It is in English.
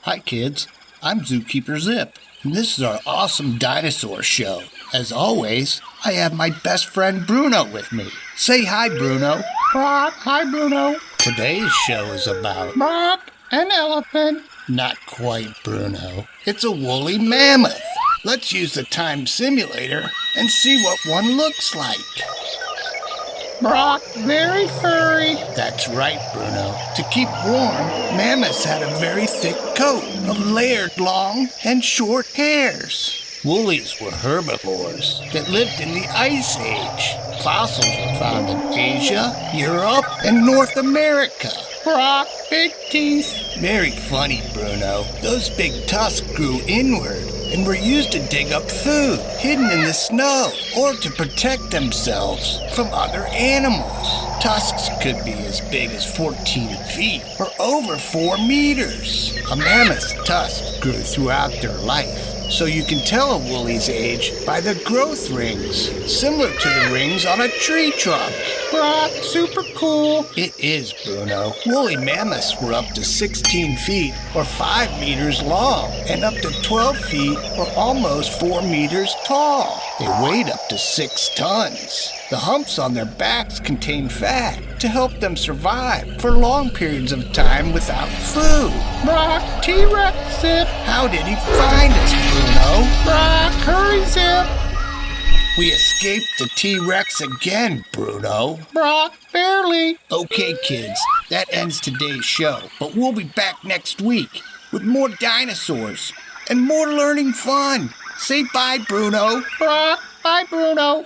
Hi kids, I'm Zookeeper Zipp, and this is our awesome dinosaur show. As always, I have my best friend Bruno with me. Say hi, Bruno. Hi, Bruno. Today's show is about An elephant. not quite Bruno. It's a woolly mammoth. Let's use the time simulator and see what one looks like. Very furry. That's right, Bruno. To keep warm, mammoths had a very thick coat of layered long and short hairs. Woolies were herbivores that lived in the Ice Age. Fossils were found in Asia, Europe, and North America. Big teeth. Very funny, Bruno. Those big tusks grew inward and were used to dig up food hidden in the snow or to protect themselves from other animals. Tusks could be as big as 14 feet or over 4 meters. A mammoth's tusks grew throughout their life, so you can tell a woolly's age by the growth rings, similar to the rings on a tree trunk. Super cool. It is, Bruno. Woolly mammoths were up to 16 feet or 5 meters long and up to 12 feet or almost 4 meters tall. They weighed up to 6 tons. The humps on their backs contain fat to help them survive for long periods of time without food. T-Rex Zip. How did he find us, Bruno? Hurry, Zip. We escaped the T-Rex again, Bruno. Barely. Okay, kids, that ends today's show, but we'll be back next week with more dinosaurs and more learning fun. Say bye, Bruno. Bye, Bruno.